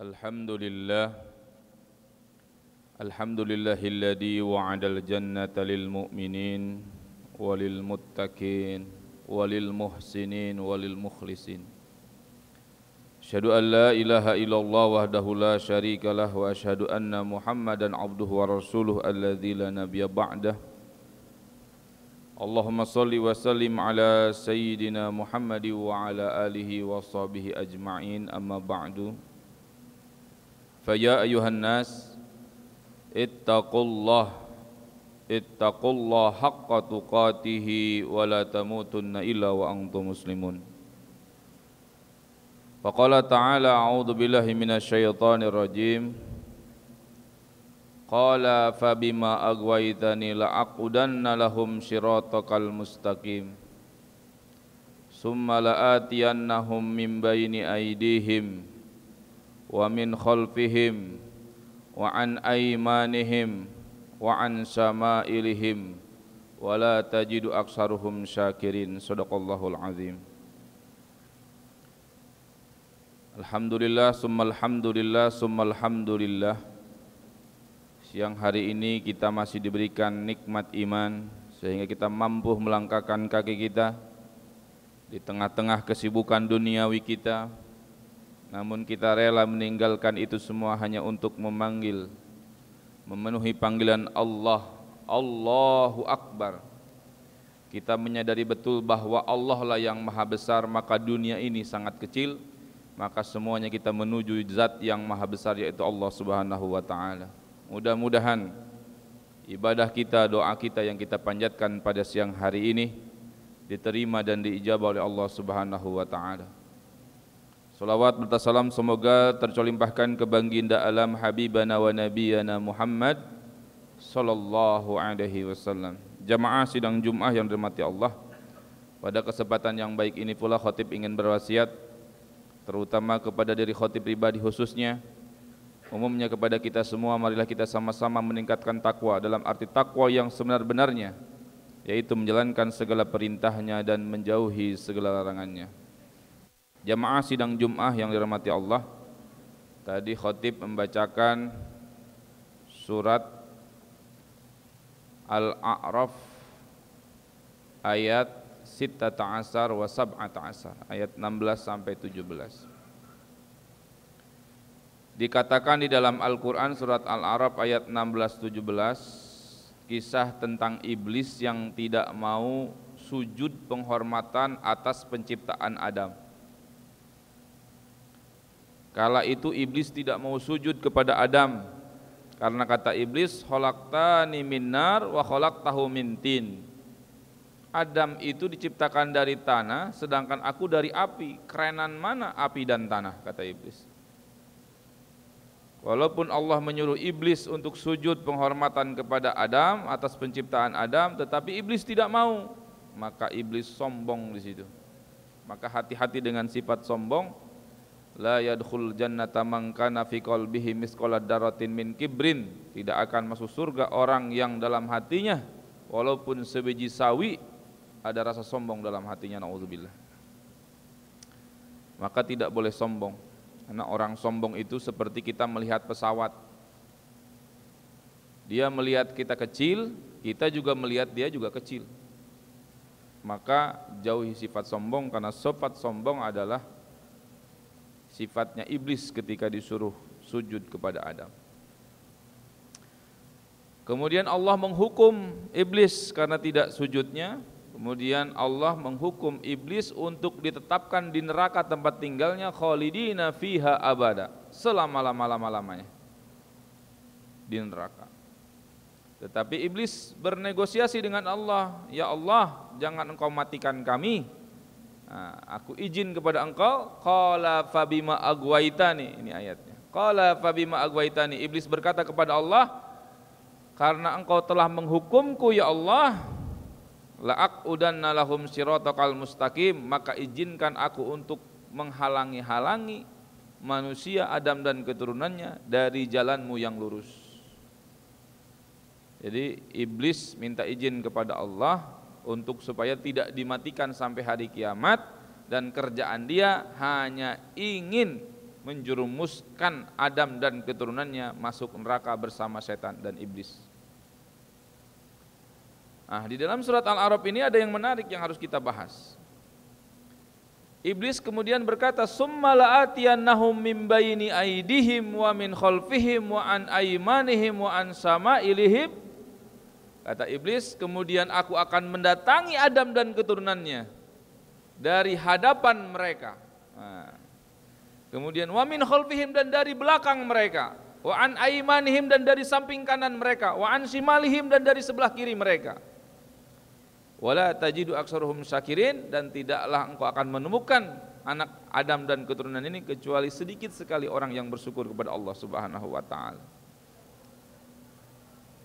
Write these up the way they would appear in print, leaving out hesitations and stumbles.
Alhamdulillah Alhamdulillahilladzi wa'adal jannata lil mu'minin walil muttaqin walil muhsinin walil mukhlisin. Asyhadu an la ilaha illallah wahdahu la syarikalah wa asyhadu anna Muhammadan abduhu wa rasuluhu alladzi la nabiyya ba'dah. Allahumma shalli wa sallim ala sayyidina Muhammad wa ala alihi wa sahbihi ajma'in, amma ba'du. Faya ayuhan nas ittaqullah haqqa tuqatihi wa la tamutunna illa wa antum muslimun. Faqala ta'ala a'udzu billahi minasyaitonir rajim. Qala fabima aghwaytani la'aqudanna lahum shiratakal mustaqim. Summa la'atiyannahum min bayni aydihim wa min khalfihim wa an aymanihim wa an shama'ilihim wa la tajidu aksaruhum syakirin. Shadaqallahul azim. Alhamdulillah summal hamdulillah summal hamdulillah. Siang hari ini kita masih diberikan nikmat iman sehingga kita mampu melangkahkan kaki kita di tengah-tengah kesibukan duniawi kita. Namun kita rela meninggalkan itu semua hanya untuk memenuhi panggilan Allah, Allahu Akbar. Kita menyadari betul bahwa Allah lah yang maha besar, maka dunia ini sangat kecil, maka semuanya kita menuju zat yang maha besar, yaitu Allah Subhanahu wa ta'ala. Mudah-mudahan ibadah kita, doa kita yang kita panjatkan pada siang hari ini diterima dan diijabah oleh Allah Subhanahu wa ta'ala. Salawat serta salam semoga tercolimpahkan ke baginda alam habibana wa nabiyana Muhammad sallallahu alaihi wasallam. Jamaah sidang Jumat yang dirahmati Allah, pada kesempatan yang baik ini pula khatib ingin berwasiat terutama kepada diri khatib pribadi khususnya, umumnya kepada kita semua. Marilah kita sama-sama meningkatkan takwa dalam arti takwa yang sebenar-benarnya, yaitu menjalankan segala perintahnya dan menjauhi segala larangannya. Jamaah sidang Jumat yang dirahmati Allah, tadi khatib membacakan surat Al-A'raf ayat 16 wa 17, ayat 16 sampai 17. Dikatakan di dalam Al-Quran surat Al-A'raf ayat 16-17, kisah tentang iblis yang tidak mau sujud penghormatan atas penciptaan Adam. Kala itu iblis tidak mau sujud kepada Adam karena kata iblis, khalaqtani min nar wa khalaqtahu min tin. Adam itu diciptakan dari tanah sedangkan aku dari api. Kerenan mana api dan tanah, kata iblis. Walaupun Allah menyuruh iblis untuk sujud penghormatan kepada Adam atas penciptaan Adam, tetapi iblis tidak mau. Maka iblis sombong di situ. Maka hati-hati dengan sifat sombong. La yadkhul jannata man kana fi qalbihi misqala dzarratin min kibrin. Tidak akan masuk surga orang yang dalam hatinya walaupun sebiji sawi ada rasa sombong dalam hatinya, naudzubillah. Maka tidak boleh sombong. Karena orang sombong itu seperti kita melihat pesawat. Dia melihat kita kecil, kita juga melihat dia juga kecil. Maka jauhi sifat sombong, karena sifat sombong adalah sifatnya iblis ketika disuruh sujud kepada Adam. Kemudian Allah menghukum iblis karena tidak sujudnya. Kemudian Allah menghukum iblis untuk ditetapkan di neraka tempat tinggalnya, khalidina fiha abada, selama-lamanya di neraka. Tetapi iblis bernegosiasi dengan Allah, ya Allah, jangan engkau matikan kami. Nah, aku izin kepada engkau. Qala fabima aghwaytani, ini ayatnya. Qala fabima aghwaytani, iblis berkata kepada Allah, karena engkau telah menghukumku ya Allah, la'aqudanna lahum shiratakal mustaqim, maka izinkan aku untuk menghalangi manusia Adam dan keturunannya dari jalanmu yang lurus. Jadi iblis minta izin kepada Allah untuk supaya tidak dimatikan sampai hari kiamat, dan kerjaan dia hanya ingin menjerumuskan Adam dan keturunannya masuk neraka bersama setan dan iblis. Nah, di dalam surat Al-A'raf ini ada yang menarik yang harus kita bahas. Iblis kemudian berkata, "Summa la'atiyannahum min baini aydihim wa min khalfihim wa an aymanihim wa an sama'ilihim." Kata iblis, kemudian aku akan mendatangi Adam dan keturunannya dari hadapan mereka. Nah, kemudian wa min khalfihim, dan dari belakang mereka, wa an aymanihim, dan dari samping kanan mereka, wa an shimalihim, dan dari sebelah kiri mereka. Wala tajidu aksaruhum syakirin, dan tidaklah engkau akan menemukan anak Adam dan keturunan ini kecuali sedikit sekali orang yang bersyukur kepada Allah Subhanahu wa taala.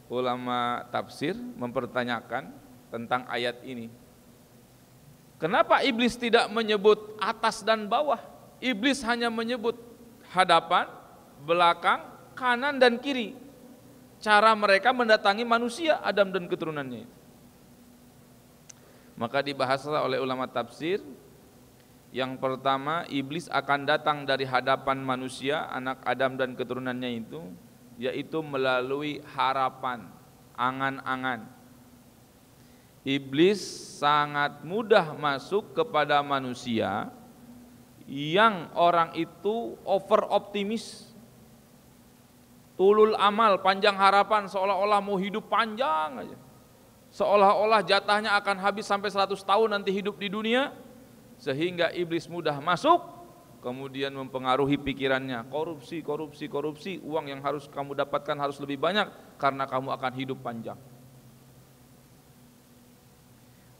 Ulama tafsir mempertanyakan tentang ayat ini. Kenapa iblis tidak menyebut atas dan bawah? Iblis hanya menyebut hadapan, belakang, kanan dan kiri. Cara mereka mendatangi manusia Adam dan keturunannya. Maka dibahaslah oleh ulama tafsir, yang pertama iblis akan datang dari hadapan manusia anak Adam dan keturunannya itu, yaitu melalui harapan, angan-angan. Iblis sangat mudah masuk kepada manusia yang orang itu over optimis, tulul amal, panjang harapan, seolah-olah mau hidup panjang aja. Seolah-olah jatahnya akan habis sampai 100 tahun nanti hidup di dunia, sehingga iblis mudah masuk, kemudian mempengaruhi pikirannya, korupsi, uang yang harus kamu dapatkan harus lebih banyak karena kamu akan hidup panjang.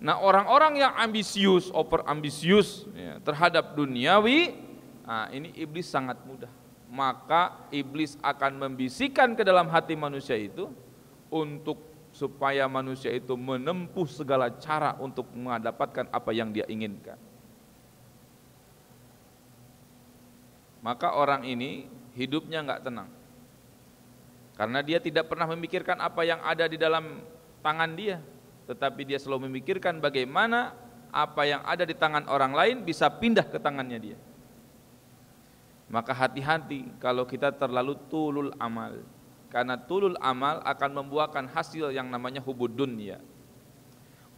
Nah, orang-orang yang ambisius, over ambisius ya, terhadap duniawi, nah ini iblis sangat mudah. Maka iblis akan membisikkan ke dalam hati manusia itu untuk supaya manusia itu menempuh segala cara untuk mendapatkan apa yang dia inginkan. Maka orang ini hidupnya enggak tenang, karena dia tidak pernah memikirkan apa yang ada di dalam tangan dia, tetapi dia selalu memikirkan bagaimana apa yang ada di tangan orang lain bisa pindah ke tangannya dia. Maka hati-hati kalau kita terlalu tulul amal, karena tulul amal akan membuahkan hasil yang namanya hubud dunya.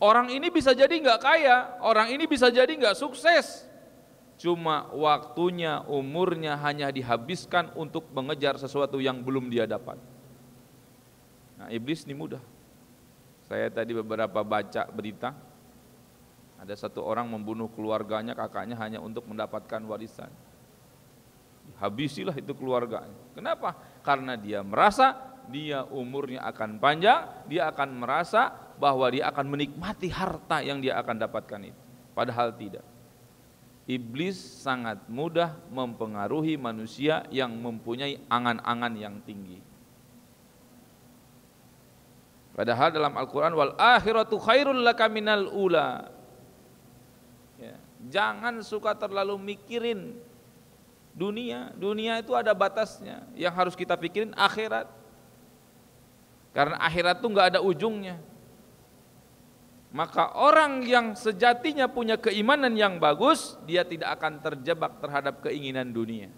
Orang ini bisa jadi enggak kaya, orang ini bisa jadi enggak sukses, cuma waktunya, umurnya hanya dihabiskan untuk mengejar sesuatu yang belum dia dapat. Nah, iblis ini mudah. Saya tadi beberapa baca berita, ada satu orang membunuh keluarganya, kakaknya hanya untuk mendapatkan warisan. Habisilah itu keluarganya. Kenapa? Karena dia merasa dia umurnya akan panjang, dia akan merasa bahwa dia akan menikmati harta yang dia akan dapatkan itu. Padahal tidak. Iblis sangat mudah mempengaruhi manusia yang mempunyai angan-angan yang tinggi. Padahal dalam Al-Quran, wal akhiratu khairul laka minal ula. Ya, jangan suka terlalu mikirin dunia. Dunia itu ada batasnya. Yang harus kita pikirin akhirat. Karena akhirat itu enggak ada ujungnya. Maka orang yang sejatinya punya keimanan yang bagus, dia tidak akan terjebak terhadap keinginan dunia.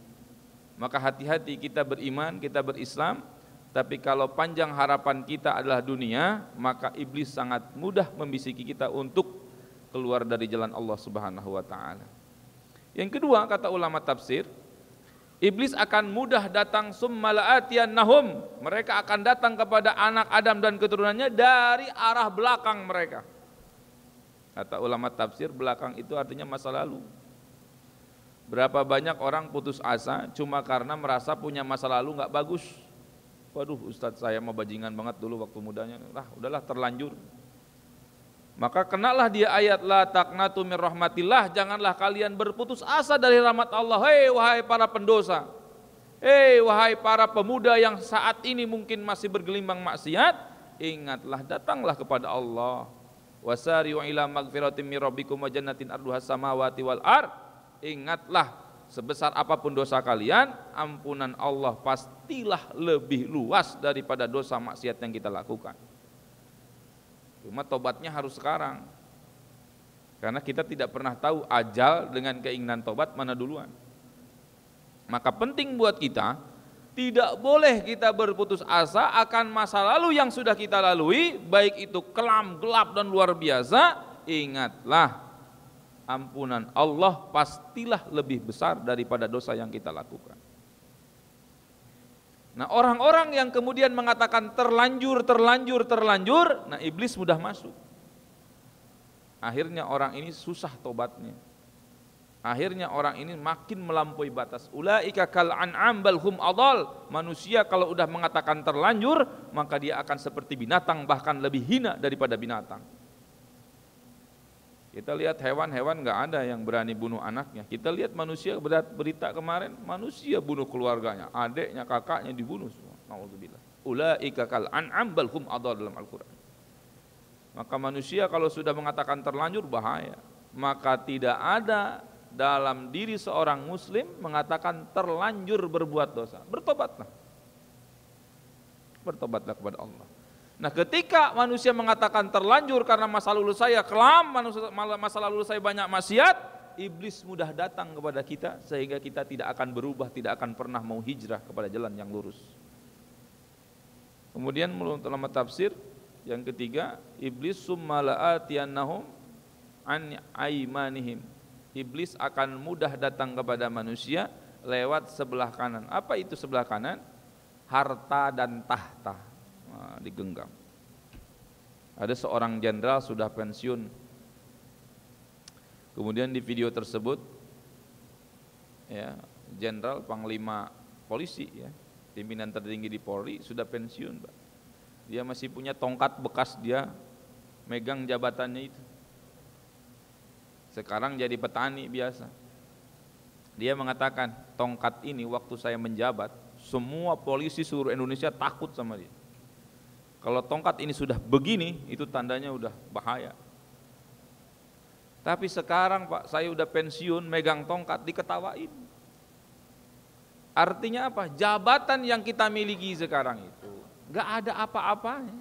Maka hati-hati kita beriman, kita berislam, tapi kalau panjang harapan kita adalah dunia, maka iblis sangat mudah membisiki kita untuk keluar dari jalan Allah Subhanahu wa taala. Yang kedua, kata ulama tafsir, iblis akan mudah datang summala'atiyannahum, mereka akan datang kepada anak Adam dan keturunannya dari arah belakang mereka. Kata ulama tafsir, belakang itu artinya masa lalu. Berapa banyak orang putus asa cuma karena merasa punya masa lalu enggak bagus. Waduh, Ustadz saya mau bajingan banget dulu waktu mudanya. Udahlah terlanjur. Maka kenalah dia ayat la taqnatu mir rahmatillah, janganlah kalian berputus asa dari rahmat Allah. Hei wahai para pendosa. Hei wahai para pemuda yang saat ini mungkin masih bergelimbang maksiat, ingatlah, datanglah kepada Allah. Wasari'u ila magfiratin mir rabbikum wa jannatin arduhas samawati wal ard. Ingatlah, sebesar apapun dosa kalian, ampunan Allah pastilah lebih luas daripada dosa maksiat yang kita lakukan. Cuma tobatnya harus sekarang, karena kita tidak pernah tahu ajal dengan keinginan tobat mana duluan. Maka penting buat kita, tidak boleh kita berputus asa akan masa lalu yang sudah kita lalui, baik itu kelam, gelap dan luar biasa. Ingatlah, ampunan Allah pastilah lebih besar daripada dosa yang kita lakukan. Nah, orang-orang yang kemudian mengatakan terlanjur, nah iblis mudah masuk. Akhirnya orang ini susah tobatnya. Akhirnya orang ini makin melampaui batas. Ulaika kal an'am bal hum adall. Manusia kalau udah mengatakan terlanjur, maka dia akan seperti binatang, bahkan lebih hina daripada binatang. Kita lihat hewan-hewan nggak ada yang berani bunuh anaknya. Kita lihat manusia, berita kemarin, manusia bunuh keluarganya, adiknya, kakaknya dibunuh semua. Nauzubillah. Ulaika kal an'am bal hum adall dalam Al-Qur'an. Maka manusia kalau sudah mengatakan terlanjur bahaya. Maka tidak ada dalam diri seorang muslim mengatakan terlanjur berbuat dosa. Bertobatlah. Bertobatlah kepada Allah. Nah, ketika manusia mengatakan terlanjur karena masa lalu saya kelam, masa lalu saya banyak maksiat, iblis mudah datang kepada kita sehingga kita tidak akan berubah, tidak akan pernah mau hijrah kepada jalan yang lurus. Kemudian menurut ulama tafsir yang ketiga, iblis summa la'atiyannahum an aimanihim. Iblis akan mudah datang kepada manusia lewat sebelah kanan. Apa itu sebelah kanan? Harta dan tahta. Nah, digenggam. Ada seorang jenderal sudah pensiun. Kemudian di video tersebut, ya, jenderal panglima polisi, ya, pimpinan tertinggi di Polri sudah pensiun, Pak. Dia masih punya tongkat bekas dia megang jabatannya itu. Sekarang jadi petani biasa. Dia mengatakan, tongkat ini waktu saya menjabat, semua polisi seluruh Indonesia takut sama dia. Kalau tongkat ini sudah begini, itu tandanya udah bahaya. Tapi sekarang Pak, saya udah pensiun, megang tongkat, diketawain. Artinya apa? Jabatan yang kita miliki sekarang itu gak ada apa-apanya.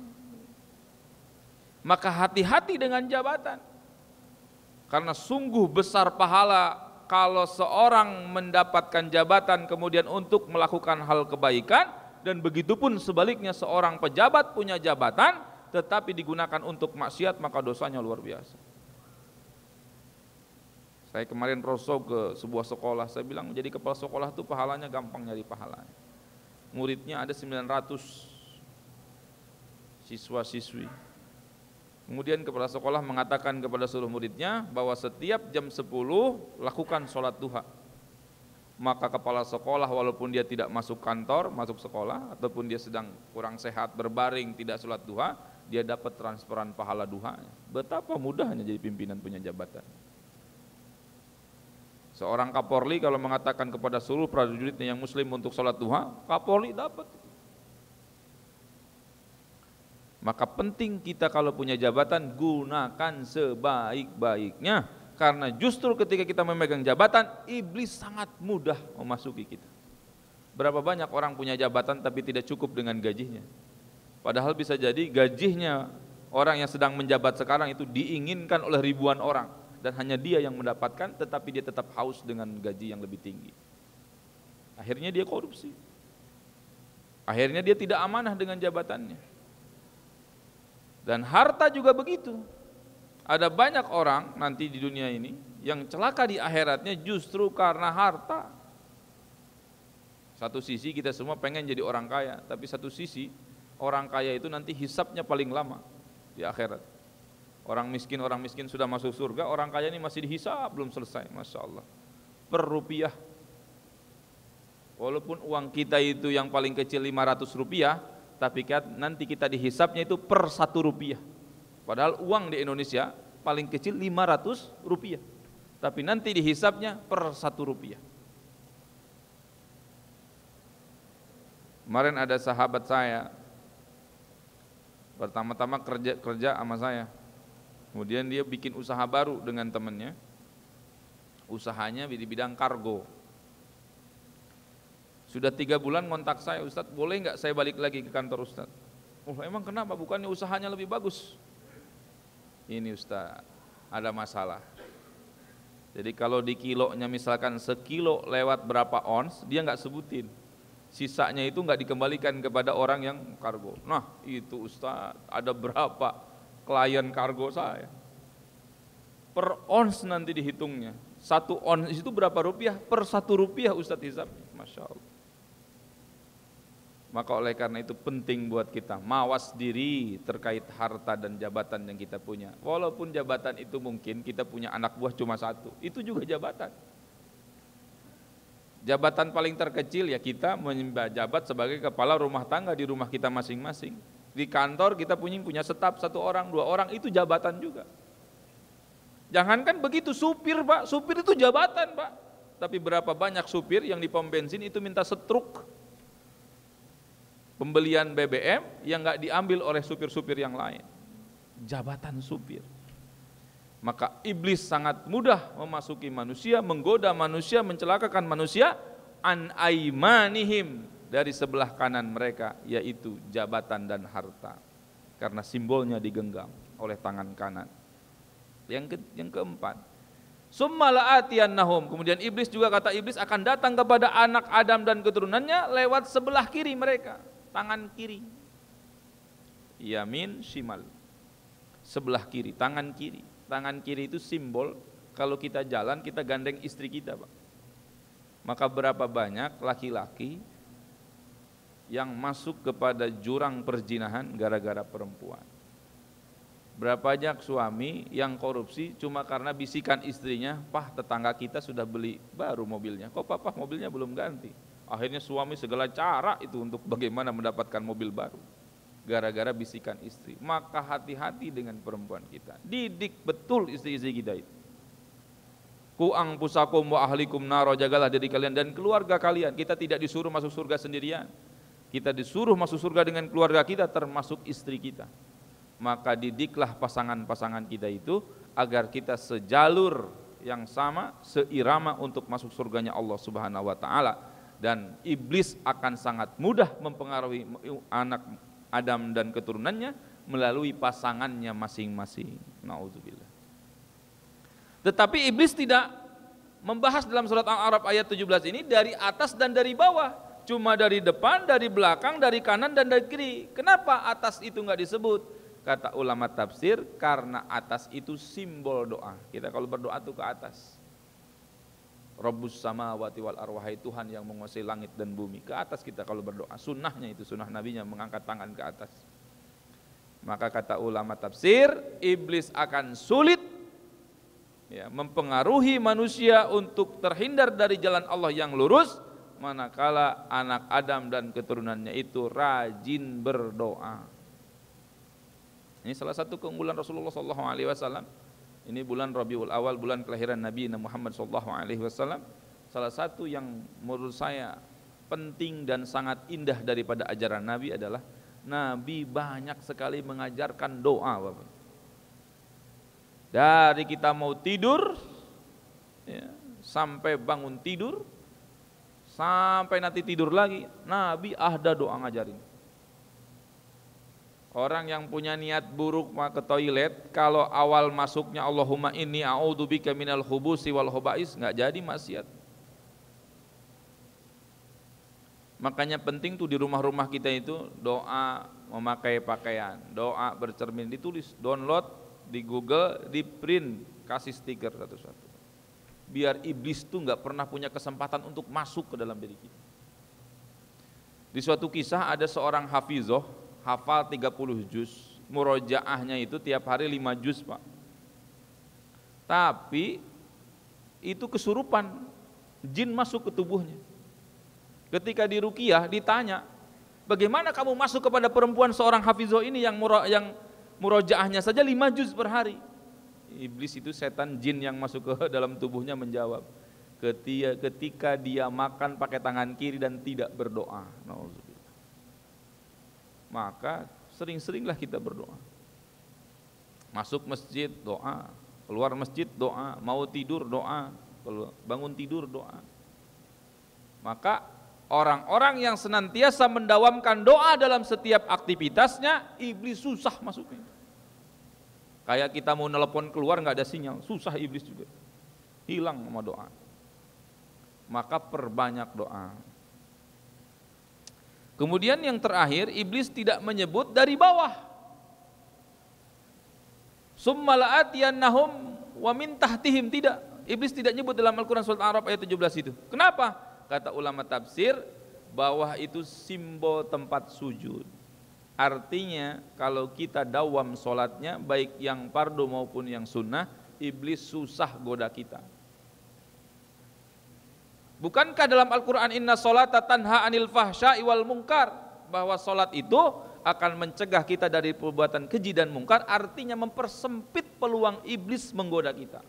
Maka hati-hati dengan jabatan. Karena sungguh besar pahala kalau seorang mendapatkan jabatan kemudian untuk melakukan hal kebaikan, dan begitupun sebaliknya seorang pejabat punya jabatan tetapi digunakan untuk maksiat, maka dosanya luar biasa. Saya kemarin prosok ke sebuah sekolah, saya bilang menjadi kepala sekolah itu pahalanya gampang nyari pahalanya. Muridnya ada 900 siswa-siswi. Kemudian kepala sekolah mengatakan kepada seluruh muridnya bahwa setiap jam 10 lakukan sholat duha. Maka kepala sekolah walaupun dia tidak masuk kantor, masuk sekolah, ataupun dia sedang kurang sehat, berbaring, tidak sholat duha, dia dapat transferan pahala duhanya. Betapa mudahnya jadi pimpinan punya jabatan. Seorang Kapolri kalau mengatakan kepada seluruh prajuritnya yang muslim untuk sholat duha, Kapolri dapat. Maka penting kita kalau punya jabatan, gunakan sebaik-baiknya. Karena justru ketika kita memegang jabatan, iblis sangat mudah memasuki kita. Berapa banyak orang punya jabatan tapi tidak cukup dengan gajinya. Padahal bisa jadi gajinya orang yang sedang menjabat sekarang itu diinginkan oleh ribuan orang. Dan hanya dia yang mendapatkan, tetapi dia tetap haus dengan gaji yang lebih tinggi. Akhirnya dia korupsi. Akhirnya dia tidak amanah dengan jabatannya. Dan harta juga begitu. Ada banyak orang nanti di dunia ini yang celaka di akhiratnya justru karena harta. Satu sisi kita semua pengen jadi orang kaya, tapi satu sisi orang kaya itu nanti hisapnya paling lama di akhirat. Orang miskin sudah masuk surga, orang kaya ini masih dihisap belum selesai, Masya Allah. Per rupiah. Walaupun uang kita itu yang paling kecil 500 rupiah, tapi nanti kita dihisapnya itu per 1 rupiah. Padahal uang di Indonesia paling kecil 500 rupiah. Tapi nanti dihisapnya per 1 rupiah. Kemarin ada sahabat saya, pertama-tama kerja sama saya. Kemudian dia bikin usaha baru dengan temannya. Usahanya di bidang kargo. Sudah 3 bulan ngontak saya, Ustadz boleh nggak saya balik lagi ke kantor Ustadz? Oh emang kenapa? Bukannya usahanya lebih bagus? Ini Ustaz, ada masalah. Jadi kalau di kilonya misalkan sekilo lewat berapa ons, dia nggak sebutin. Sisanya itu nggak dikembalikan kepada orang yang kargo. Nah itu Ustaz, ada berapa klien kargo saya? Per ons nanti dihitungnya. 1 ons itu berapa rupiah? Per 1 rupiah Ustaz hisabnya. Masya Allah. Maka oleh karena itu penting buat kita mawas diri terkait harta dan jabatan yang kita punya. Walaupun jabatan itu mungkin kita punya anak buah cuma 1, itu juga jabatan. Jabatan paling terkecil ya kita menjabat sebagai kepala rumah tangga di rumah kita masing-masing. Di kantor kita punya staf 1 orang, 2 orang, itu jabatan juga. Jangankan begitu, supir Pak, supir itu jabatan Pak. Tapi berapa banyak supir yang di pom bensin itu minta setruk pembelian BBM yang nggak diambil oleh supir-supir yang lain. Jabatan supir. Maka iblis sangat mudah memasuki manusia, menggoda manusia, mencelakakan manusia an aimanihim, dari sebelah kanan mereka, yaitu jabatan dan harta. Karena simbolnya digenggam oleh tangan kanan. Yang keempat, summa la'atiyannahum, kemudian iblis juga, kata iblis, akan datang kepada anak Adam dan keturunannya lewat sebelah kiri mereka. Tangan kiri, yamin shimal, sebelah kiri, tangan kiri. Tangan kiri itu simbol kalau kita jalan kita gandeng istri kita Pak. Maka berapa banyak laki-laki yang masuk kepada jurang perzinahan gara-gara perempuan. Berapa banyak suami yang korupsi cuma karena bisikan istrinya, "Pah, tetangga kita sudah beli baru mobilnya, kok papa mobilnya belum ganti?" Akhirnya suami segala cara itu untuk bagaimana mendapatkan mobil baru, gara-gara bisikan istri. Maka hati-hati dengan perempuan kita, didik betul istri-istri kita itu. Ku anfusakum wa ahlikum naro, jagalah diri kalian dan keluarga kalian. Kita tidak disuruh masuk surga sendirian, kita disuruh masuk surga dengan keluarga kita, termasuk istri kita. Maka didiklah pasangan-pasangan kita itu agar kita sejalur yang sama, seirama untuk masuk surganya Allah Subhanahu wa taala. Dan iblis akan sangat mudah mempengaruhi anak Adam dan keturunannya melalui pasangannya masing-masing. Nauzubillah. Tetapi iblis tidak membahas dalam surat Al-A'raf ayat 17 ini dari atas dan dari bawah, cuma dari depan, dari belakang, dari kanan dan dari kiri. Kenapa atas itu enggak disebut? Kata ulama tafsir, karena atas itu simbol doa. Kita kalau berdoa tuh ke atas. Rabbus samawati wal arwahai, Tuhan yang menguasai langit dan bumi. Ke atas kita kalau berdoa. Sunnahnya itu, sunnah nabinya mengangkat tangan ke atas. Maka kata ulama tafsir, iblis akan sulit ya, mempengaruhi manusia untuk terhindar dari jalan Allah yang lurus, manakala anak Adam dan keturunannya itu rajin berdoa. Ini salah satu keunggulan Rasulullah SAW. Ini bulan Rabiul Awal, bulan kelahiran Nabi Muhammad SAW. Salah satu yang menurut saya penting dan sangat indah daripada ajaran Nabi adalah Nabi banyak sekali mengajarkan doa Bapak. Dari kita mau tidur ya, sampai bangun tidur, sampai nanti tidur lagi, Nabi ada doa ngajarin. Orang yang punya niat buruk mau ke toilet, kalau awal masuknya Allahumma inni a'udzubika minal khubusi wal khobais, nggak jadi maksiat. Makanya penting tuh di rumah-rumah kita itu doa memakai pakaian, doa bercermin, ditulis, download di Google, di print, kasih stiker satu-satu. Biar iblis tuh nggak pernah punya kesempatan untuk masuk ke dalam diri kita. Di suatu kisah ada seorang hafizoh, hafal 30 juz, murojaahnya itu tiap hari 5 juz Pak. Tapi itu kesurupan, jin masuk ke tubuhnya. Ketika diruqyah ditanya, bagaimana kamu masuk kepada perempuan seorang hafizoh ini yang murojaahnya saja 5 juz per hari? Iblis itu setan jin yang masuk ke dalam tubuhnya menjawab, ketika dia makan pakai tangan kiri dan tidak berdoa. Nauzubillah. Maka sering-seringlah kita berdoa. Masuk masjid doa, keluar masjid doa, mau tidur doa, bangun tidur doa. Maka orang-orang yang senantiasa mendawamkan doa dalam setiap aktivitasnya, iblis susah masuknya. Kayak kita mau nelpon keluar nggak ada sinyal, susah iblis juga. hilang sama doa. Maka perbanyak doa. Kemudian yang terakhir, iblis tidak menyebut dari bawah. Summa la'atiyannahum wa min tahtihim, tidak. Iblis tidak nyebut dalam Al-Quran surat Al-A'raf ayat 17 itu. Kenapa? Kata ulama tafsir, bawah itu simbol tempat sujud. Artinya kalau kita dawam sholatnya, baik yang fardu maupun yang sunnah, iblis susah goda kita. Bukankah dalam Al-Quran inna sholata tanha anil fahsya'i wal munkar, bahwa sholat itu akan mencegah kita dari perbuatan keji dan mungkar, artinya mempersempit peluang iblis menggoda kita.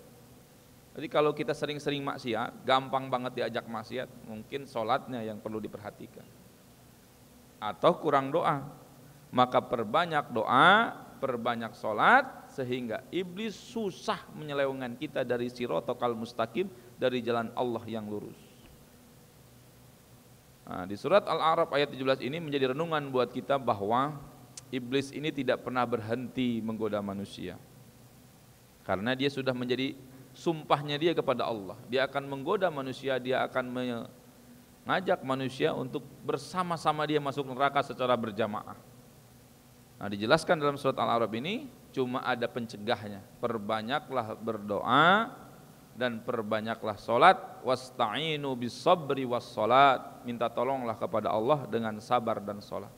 Jadi kalau kita sering-sering maksiat, gampang banget diajak maksiat, mungkin sholatnya yang perlu diperhatikan. Atau kurang doa, maka perbanyak doa, perbanyak sholat, sehingga iblis susah menyelewengkan kita dari siratal mustaqim, dari jalan Allah yang lurus. Nah, di surat Al-A'raf ayat 17 ini menjadi renungan buat kita bahwa iblis ini tidak pernah berhenti menggoda manusia. Karena dia sudah menjadi sumpahnya dia kepada Allah. Dia akan menggoda manusia, dia akan mengajak manusia untuk bersama-sama dia masuk neraka secara berjamaah. Nah, dijelaskan dalam surat Al-A'raf ini cuma ada pencegahnya. Perbanyaklah berdoa dan perbanyaklah solat, wasta'inu bis-sabri was-solat, minta tolonglah kepada Allah dengan sabar dan solat.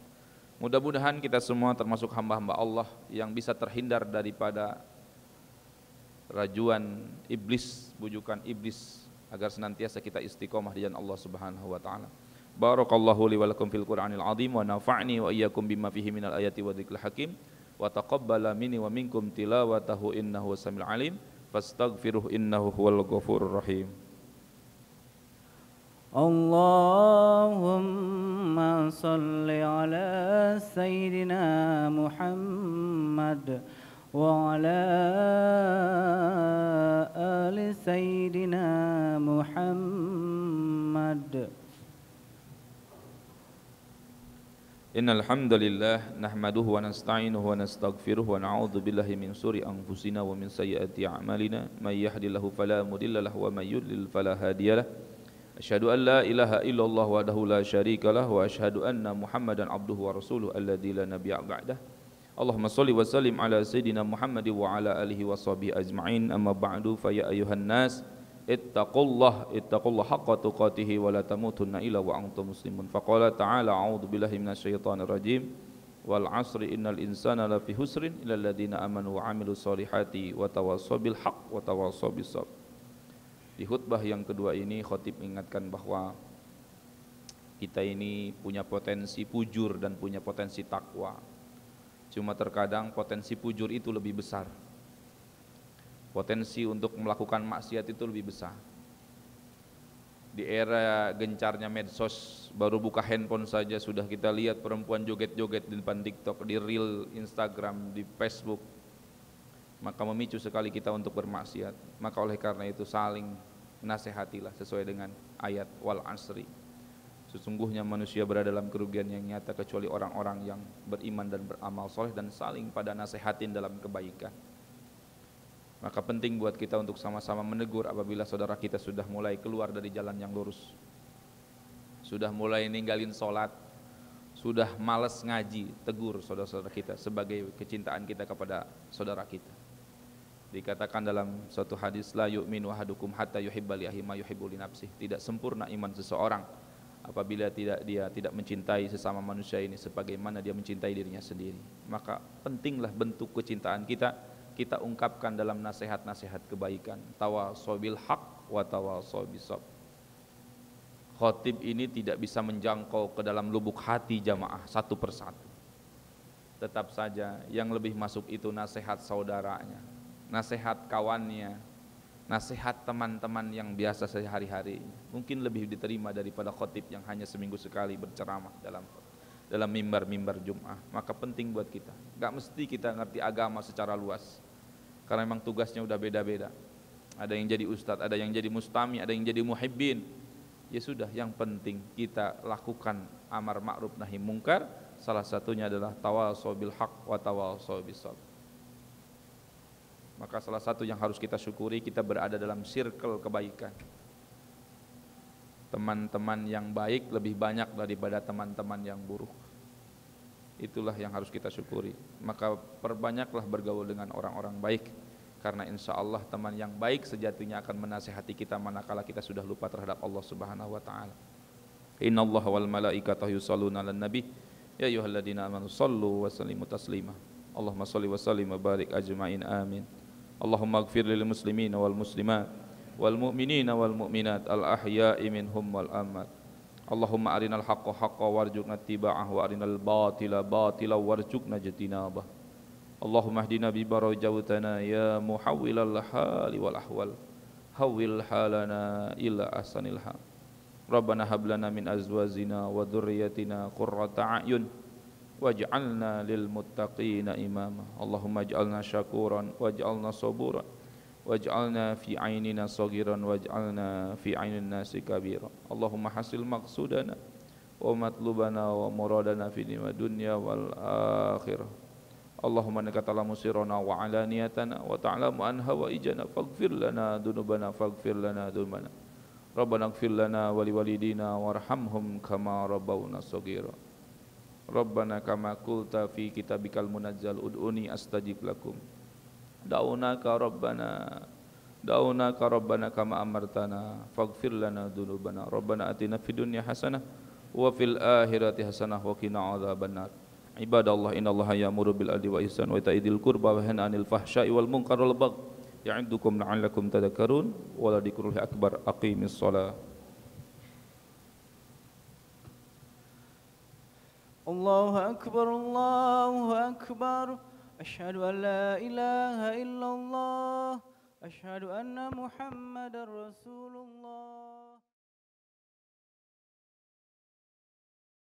Mudah-mudahan kita semua termasuk hamba-hamba Allah yang bisa terhindar daripada rajuan iblis, bujukan iblis, agar senantiasa kita istiqomah di jalan Allah Subhanahu wa taala. Barakallahu li wa lakum fil Qur'anil azim wa nafa'ni wa iyyakum bima fihi minal ayati wa dzikril hakim wa taqabbala minni wa minkum tilawatahu innahu samiul alim. Fastaghfiruh innahu huwal ghafurur rahim. Allahumma salli ala sayyidina Muhammad wa ala ali sayyidina Muhammad. Innal hamdalillah nahmaduhu wa nasta'inuhu wa nastaghfiruhu wa na'udzu billahi min shururi anfusina wa min sayyiati a'malina may yahdihillahu fala mudilla lahu wa may yudlil fala hadiyalah. Asyhadu an la ilaha illallah wahdahu la syarika lah wa asyhadu anna Muhammadan abduhu wa rasuluhu alladzi la nabiyya ba'dah. Allahumma shalli wa sallim ala sayyidina Muhammad wa ala alihi wa sahbihi ajma'in. Amma ba'du, fa ya ayyuhan nas ittaqullah haqqa tuqatih wa la tamutunna illa wa antum muslimun. Faqala ta'ala a'udzu billahi minasyaitonir rajim wal 'asri innal insana lafi husrin illal ladzina amanu wa 'amilus solihati wa tawassaw bil haqq wa tawassaw bis sabr. Di khutbah yang kedua ini khatib mengingatkan bahwa kita ini punya potensi pujur dan punya potensi takwa. Cuma terkadang potensi pujur itu lebih besar. Potensi untuk melakukan maksiat itu lebih besar. Di era gencarnya medsos, baru buka handphone saja sudah kita lihat perempuan joget-joget di depan TikTok, di reel Instagram, di Facebook. Maka memicu sekali kita untuk bermaksiat. Maka oleh karena itu saling nasihatilah sesuai dengan ayat wal asri. Sesungguhnya manusia berada dalam kerugian yang nyata kecuali orang-orang yang beriman dan beramal soleh dan saling pada nasihatin dalam kebaikan. Maka penting buat kita untuk sama-sama menegur apabila saudara kita sudah mulai keluar dari jalan yang lurus, sudah mulai ninggalin sholat, sudah malas ngaji, tegur saudara-saudara kita sebagai kecintaan kita kepada saudara kita. Dikatakan dalam suatu hadis, la yu'minu ahadukum hatta yuhibba li akhihi ma yuhibbu li nafsihi. Tidak sempurna iman seseorang apabila dia tidak mencintai sesama manusia ini sebagaimana dia mencintai dirinya sendiri. Maka pentinglah bentuk kecintaan kita ungkapkan dalam nasihat-nasihat kebaikan. Tawassaw bil haqq wa tawassaw bis sabr. Khatib ini tidak bisa menjangkau ke dalam lubuk hati jamaah satu persatu. Tetap saja yang lebih masuk itu nasihat saudaranya, nasihat kawannya, nasihat teman-teman yang biasa sehari-hari. Mungkin lebih diterima daripada khatib yang hanya seminggu sekali berceramah dalam mimbar-mimbar Jum'ah. Maka penting buat kita, gak mesti kita ngerti agama secara luas, karena memang tugasnya udah beda-beda. Ada yang jadi ustadz, ada yang jadi mustami, ada yang jadi muhibbin. Ya sudah, yang penting kita lakukan amar ma'ruf nahi mungkar. Salah satunya adalah tawassaw bil haqq wa tawassaw bis sabr. Maka salah satu yang harus kita syukuri, kita berada dalam circle kebaikan. Teman-teman yang baik lebih banyak daripada teman-teman yang buruk. Itulah yang harus kita syukuri. Maka perbanyaklah bergaul dengan orang-orang baik, karena insya Allah teman yang baik sejatinya akan menasihati kita manakala kita sudah lupa terhadap Allah Subhanahu wa taala. Innallaha wal malaikatahu yusholluna 'alan nabi ya ayyuhalladzina amanu shallu wa sallimu taslima. Allahumma shalli wa sallim wa barik ajmain amin. Allahumma ighfir lil muslimina wal muslimat wal mu'minina wal mu'minat al ahya'i minhum wal amwat. Allahumma arinal haqqa haqqan warzuqna ittiba'ah wa arinal batila batilan warzuqna ijtinabah. Allahumma hdina bi barajatana ya muhawwilal hali wal ahwal hawwil halana ila ahsanil hal. Rabbana hab lana min azwajina wa dhurriyyatina qurrata a'yun waj'alna lil muttaqina imama. Allahumma ij'alna syakuran waj'alna saburan waj'alna fi 'ainina saghiran waj'alna fi 'ainin nasi kabiran. Allahumma hasil maqsudana wa matlubana wa muradana fi dunya wal akhirah. Allahumma innaka ta'lamu sirrana wa 'alaniyatana wa ta'lamu an hawaijana faghfir lana dzunubana faghfir lana dzunubana. Rabbana ighfir lana wa liwalidina warhamhum kama rabbawna shaghira. Rabbana kama qulta fi kitabikal munazzal ud'uni astajib lakum. Da'unaka rabbana kama amartana faghfir lana dzunubana. Rabbana atina fid dunya hasanah wa fil akhirati hasanah wa qina adzabannar. Ibadallah innallaha ya'muru bil adli wa ihsan wa ita'i dzil qurba wa yanha 'anil fahsya'i wal munkari wal baghi ya'idukum la'allakum tadhakkarun wa la dzikrullahi akbar. Aqimis shalah. Allahu akbar, Allahu akbar. Asyhadu an la ilaha illallah. Asyhadu anna Muhammadar Rasulullah.